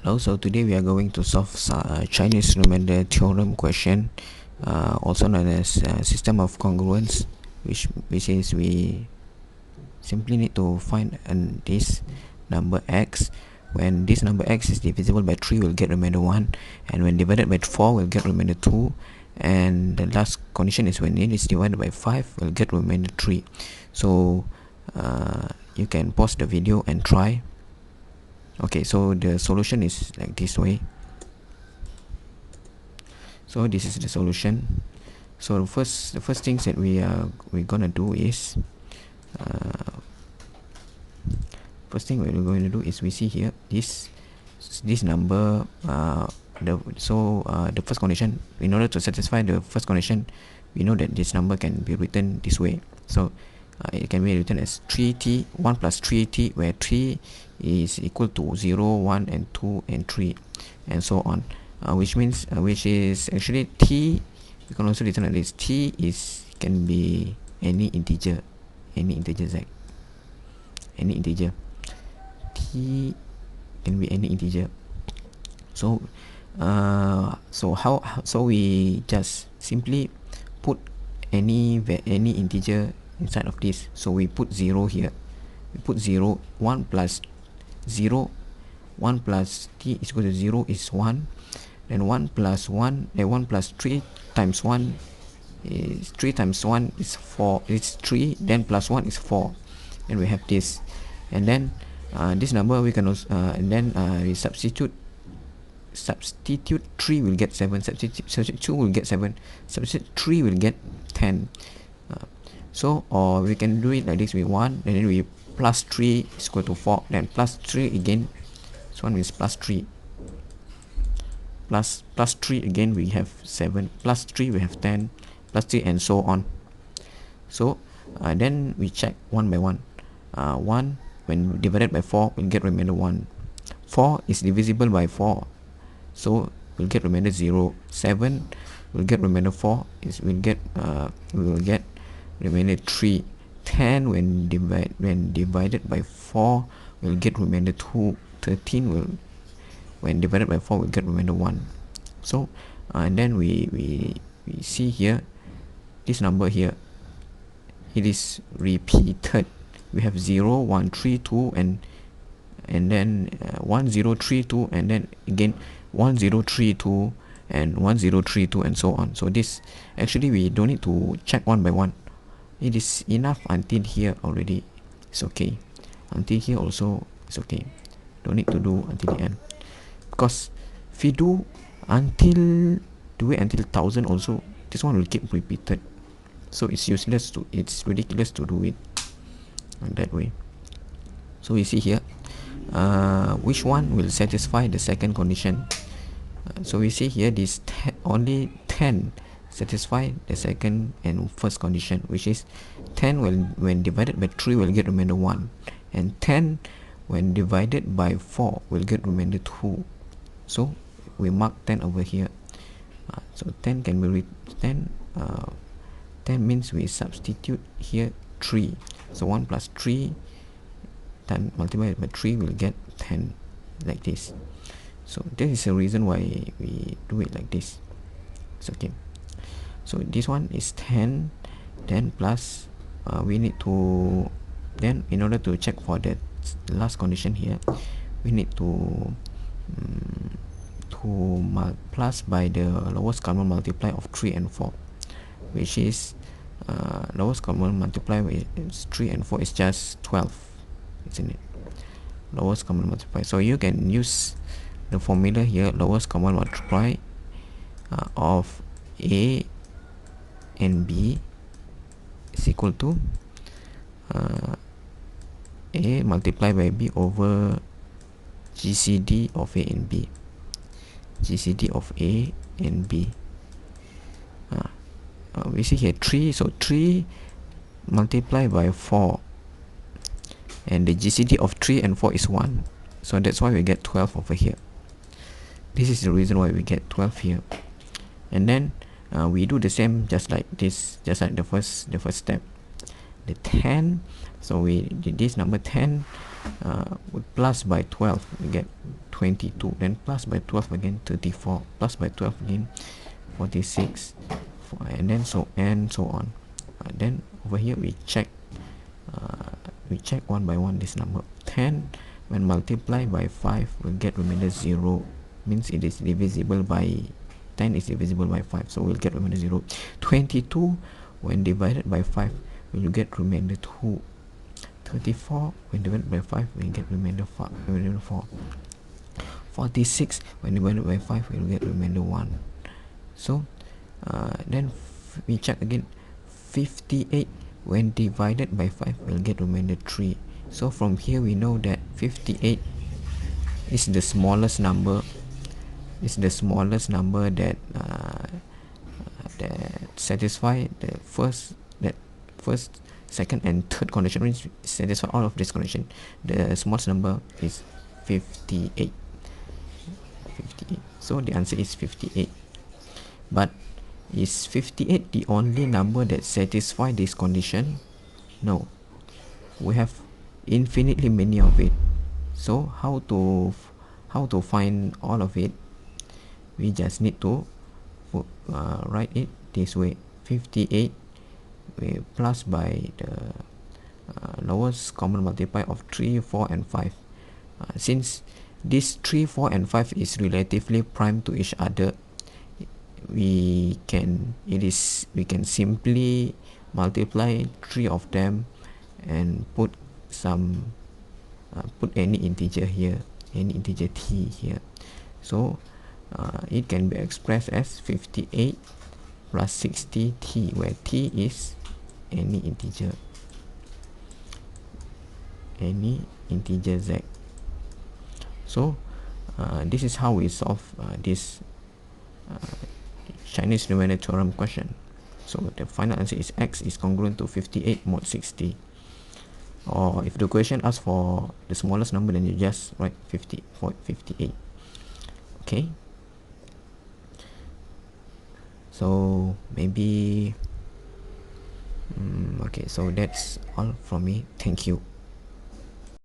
Hello, so today we are going to solve Chinese remainder theorem question, also known as system of congruence, which is we simply need to find this number x. When this number x is divisible by 3, we'll get remainder 1, and when divided by 4, we'll get remainder 2, and the last condition is when it is divided by 5, we'll get remainder 3. So you can pause the video and try. Okay, so the solution is like this way. So this is the solution. So the first things that we're gonna do is first thing we're going to do is we see here this number. The first condition, in order to satisfy the first condition, we know that this number can be written this way. So it can be written as 3t 1 plus 3t, where 3 is equal to 0, 1 and 2 and 3 and so on, which is actually t. We can also written like this: t can be any integer z, any integer. T can be any integer. So so we just simply put any integer inside of this. So we put 0 here. We put 0. 1 plus 0, 1 plus t is equal to 0 is 1. Then 1 plus 1, 1 plus 3 times 1 is 3 times 1 is 4. It's 3. Then plus 1 is 4. And we have this. And then this number we can also and then we substitute 3 will get 7, substitute 2 will get 7, substitute 3 will get 10. So, or we can do it like this: we 1, and then we plus 3 is equal to 4, then plus 3 again. This one is plus 3, plus 3 again, we have 7, plus 3 we have 10, plus 3 and so on. So then we check one by one. 1 when divided by 4 we'll get remainder 1. 4 is divisible by 4, so we'll get remainder 0. 7 we'll get remainder 4, we will get remainder 3. 10 when divided by 4 we'll get remainder 2. 13 when divided by 4 we'll get remainder 1. So and then we see here this number here, it is repeated. We have 0, 1, 3, 2 and then 1, 0, 3, 2, and then again 1, 0, 3, 2 and 1, 0, 3, 2 and so on. So this actually we don't need to check one by one. It is enough until here already. It's okay. Until here also it's okay. Don't need to do until the end, because if we do it until 1000 also, this one will keep repeated. So it's ridiculous to do it that way. So we see here which one will satisfy the second condition. So we see here this only 10 satisfy the second and first condition, which is 10 when divided by 3 will get remainder 1, and 10 when divided by 4 will get remainder 2. So we mark 10 over here. So 10 can be 10 means we substitute here 3. So 1 plus 3 then multiplied by 3 will get 10, like this. So this is the reason why we do it like this. It's okay. So this one is 10, then plus we need to, then in order to check for the last condition here, we need to plus by the lowest common multiplier of 3 and 4, which is lowest common multiplier is 3 and 4 is just 12, isn't it? Lowest common multiplier. So you can use the formula here: lowest common multiplier of A and B is equal to A multiplied by B over GCD of A and B. GCD of A and B. We see here 3, so 3 multiplied by 4, and the GCD of 3 and 4 is 1, so that's why we get 12 over here. This is the reason why we get 12 here. And then we do the same, just like this, just like the first step. The 10, so we did this number 10 with plus by 12 we get 22, then plus by 12 again 34, plus by 12 again 46, and then so on. Then over here we check one by one this number. 10 when multiplied by 5 will get remainder 0, means it is divisible by 10 is divisible by 5, so we'll get remainder 0. 22 when divided by 5 will get remainder 2. 34 when divided by 5 we get remainder 4. 46 when divided by 5 we will get remainder 1. So then we check again. 58 when divided by 5 will get remainder 3. So from here we know that 58 is the smallest number, that satisfy the first, second and third condition, which satisfy all of this condition. The smallest number is 58. So the answer is 58. But is 58 the only number that satisfy this condition? No, we have infinitely many of it. So how to find all of it? We just need to write it this way. 58 we plus by the lowest common multiplier of 3, 4 and 5. Since this 3, 4 and 5 is relatively prime to each other, we can simply multiply 3 of them and put any integer here, any integer t here. So it can be expressed as 58 plus 60t, where t is any integer z. So this is how we solve this Chinese numeric theorem question. So the final answer is x is congruent to 58 mod 60. Or if the question asks for the smallest number, then you just write 58. Okay. So maybe okay, so that's all from me. Thank you.